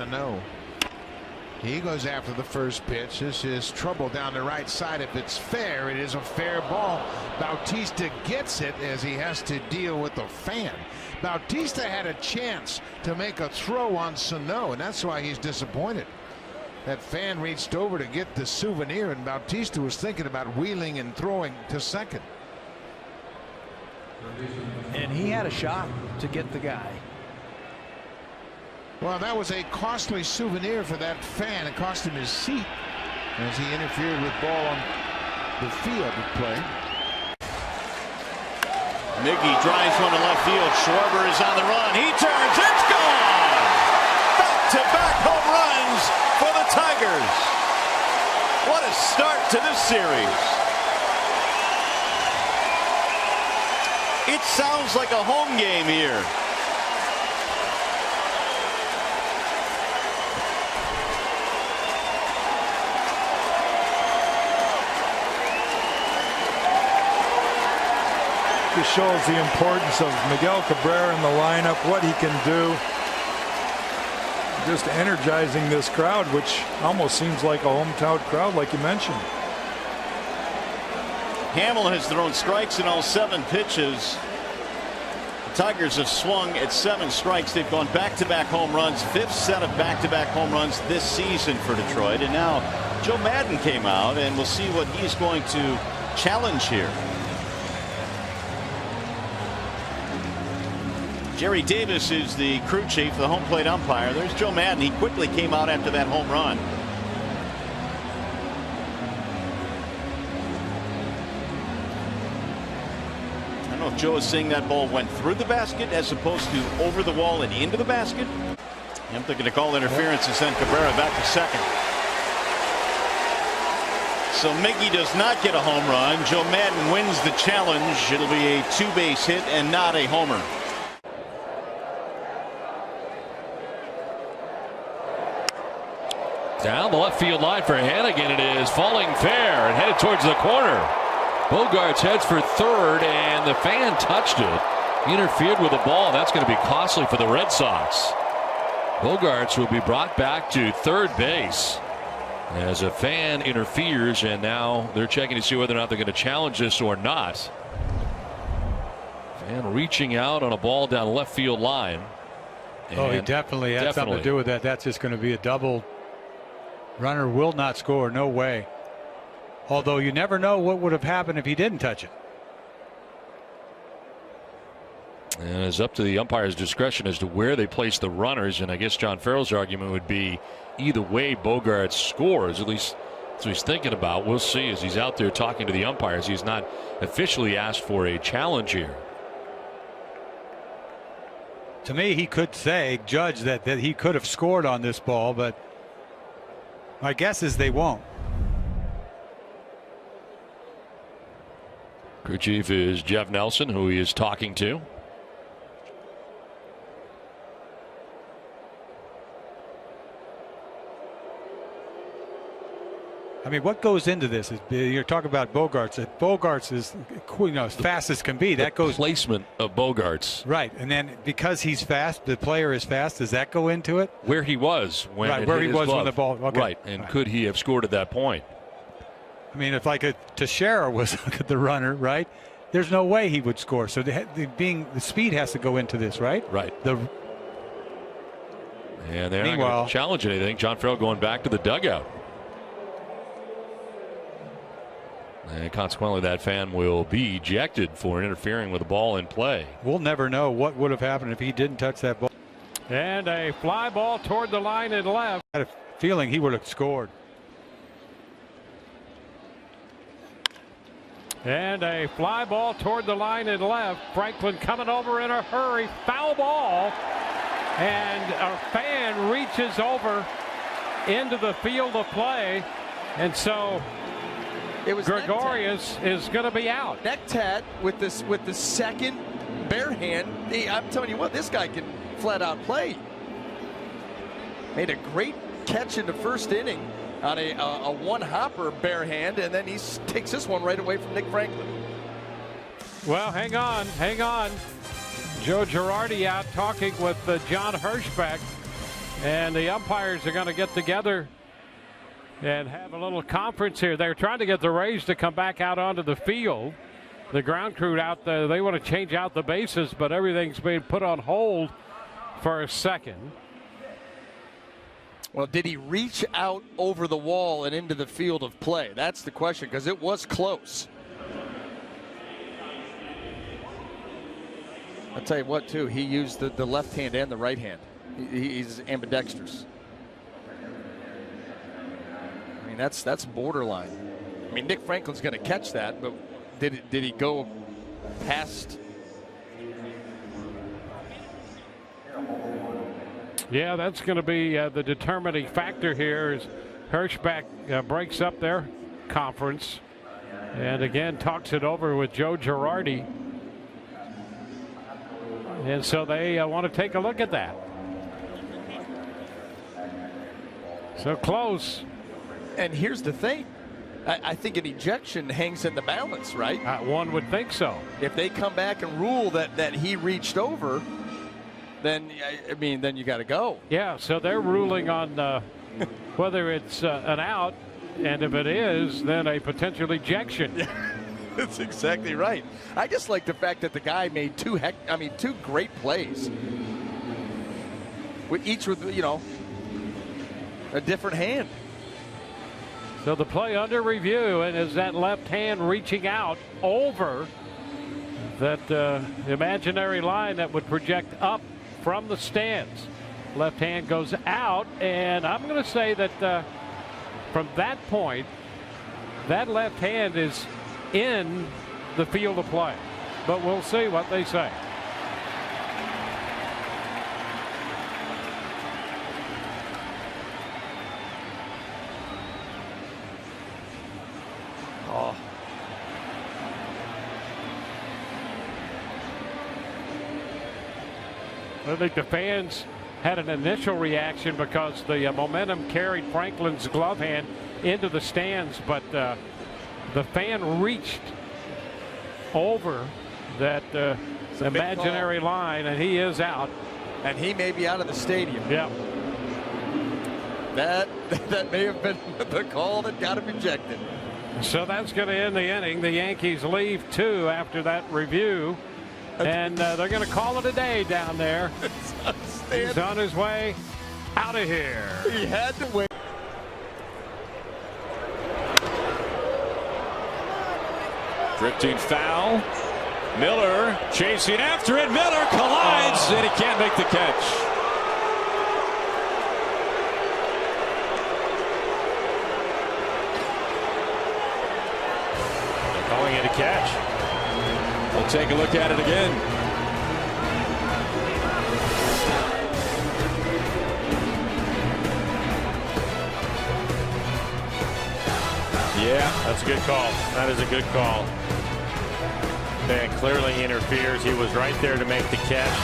No. He goes after the first pitch. This is trouble down the right side. If it's fair, it is a fair ball. Bautista gets it as he has to deal with the fan. Bautista had a chance to make a throw on Sano, and that's why he's disappointed. That fan reached over to get the souvenir, and Bautista was thinking about wheeling and throwing to second. And he had a shot to get the guy. Well, that was a costly souvenir for that fan. It cost him his seat as he interfered with ball on the field of play. Miggy drives one to left field. Schwarber is on the run. He turns. It's gone! Back-to-back home runs for the Tigers. What a start to this series. It sounds like a home game here. This shows the importance of Miguel Cabrera in the lineup, what he can do. Just energizing this crowd, which almost seems like a hometown crowd, like you mentioned. Hamill has thrown strikes in all 7 pitches. The Tigers have swung at 7 strikes. They've gone back-to-back home runs, 5th set of back-to-back home runs this season for Detroit. And now Joe Maddon came out, and we'll see what he's going to challenge here. Jerry Davis is the crew chief, the home plate umpire. There's Joe Maddon. He quickly came out after that home run. I don't know if Joe is saying that ball went through the basket as opposed to over the wall and into the basket. I'm thinking to call interference and send Cabrera back to second. So Miggy does not get a home run. Joe Maddon wins the challenge. It'll be a 2-base hit and not a homer. Down the left field line for Hannigan. It is falling fair and headed towards the corner. Bogaerts heads for third, and the fan touched it. He interfered with the ball, and that's going to be costly for the Red Sox. Bogaerts will be brought back to third base as a fan interferes, and now they're checking to see whether or not they're going to challenge this or not. Fan reaching out on a ball down the left field line. Oh, he definitely had something to do with that. That's just going to be a double. Runner will not score, no way. Although you never know what would have happened if he didn't touch it. And it's up to the umpire's discretion as to where they place the runners. And I guess John Farrell's argument would be either way Bogaerts scores. At least that's what he's thinking about. We'll see as he's out there talking to the umpires. He's not officially asked for a challenge here. To me, he could say, judge that he could have scored on this ball, but my guess is they won't. Crew chief is Jeff Nelson, who he is talking to. I mean, what goes into this? You're talking about Bogaerts. Bogaerts is, as fast as can be. That goes placement of Bogaerts. Right, and then because he's fast, the player is fast. Does that go into it? Where he was when where he was when the ball. Okay. Right, and could he have scored at that point? I mean, if like a Teixeira was the runner, right? There's no way he would score. So the speed has to go into this, right? Right. And they're not going to challenge anything. John Farrell going back to the dugout. And consequently, that fan will be ejected for interfering with the ball in play. We'll never know what would have happened if he didn't touch that ball. And a fly ball toward the line and left. I had a feeling he would have scored. And a fly ball toward the line and left. Franklin coming over in a hurry. Foul ball. And a fan reaches over into the field of play. And so Gregorius is going to be out. Neck tat with the second bare hand. I'm telling you what, this guy can flat out play. Made a great catch in the first inning on a one-hopper bare hand, and then he takes this one right away from Nick Franklin. Well, hang on. Joe Girardi out talking with John Hirschbeck. And the umpires are going to get together and have a little conference here. They're trying to get the Rays to come back out onto the field. The ground crew out there, they want to change out the bases, but everything's being put on hold for a second. Well, did he reach out over the wall and into the field of play? That's the question, because it was close. I'll tell you what, too, he used the left hand and the right hand. He's ambidextrous. I mean, that's borderline. I mean, Nick Franklin's going to catch that, but did he go past? Yeah, that's going to be the determining factor here as Hirschbeck breaks up their conference and again talks it over with Joe Girardi. And so they want to take a look at that. So close. And here's the thing. I think an ejection hangs in the balance, right? One would think so. If they come back and rule that he reached over, then then you got to go. Yeah, so they're ruling on whether it's an out, and if it is, then a potential ejection. Yeah, that's exactly right. I just like the fact that the guy made two great plays, with each with a different hand. So the play under review, and is that left hand reaching out over that imaginary line that would project up from the stands. Left hand goes out, and I'm going to say that from that point, that left hand is in the field of play. But we'll see what they say. I think the fans had an initial reaction because the momentum carried Franklin's glove hand into the stands, but the fan reached over that imaginary line, and he is out. And he may be out of the stadium. Yeah. That may have been the call that got him ejected. So that's going to end the inning. The Yankees leave 2 after that review. And they're going to call it a day down there. He's on his way out of here. He had to wait. Drifting foul. Miller chasing after it. Miller collides, and he can't make the catch. They're calling it a catch. We'll take a look at it again. Yeah, that's a good call. That is a good call. And clearly he interferes. He was right there to make the catch.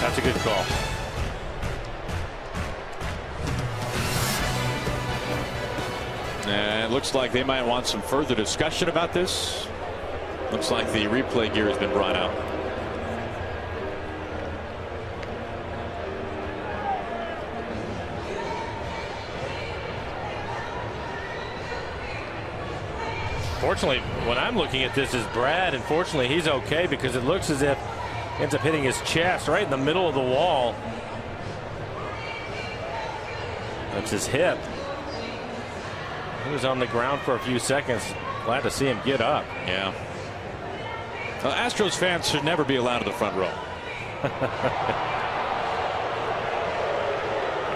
That's a good call. And it looks like they might want some further discussion about this. Looks like the replay gear has been brought out. Fortunately, when I'm looking at this is Brad, and fortunately he's okay because it looks as if he ends up hitting his chest right in the middle of the wall. That's his hip. He was on the ground for a few seconds. Glad to see him get up. Yeah. Well, Astros fans should never be allowed in the front row.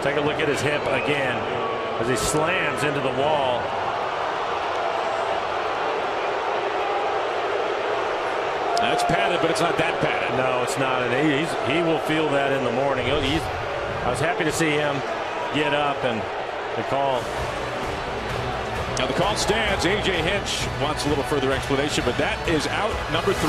Take a look at his hip again as he slams into the wall. That's padded, but it's not that padded. No, it's not. And he will feel that in the morning. I was happy to see him get up, and the call. Now the call stands. A.J. Hinch wants a little further explanation, but that is out number 3.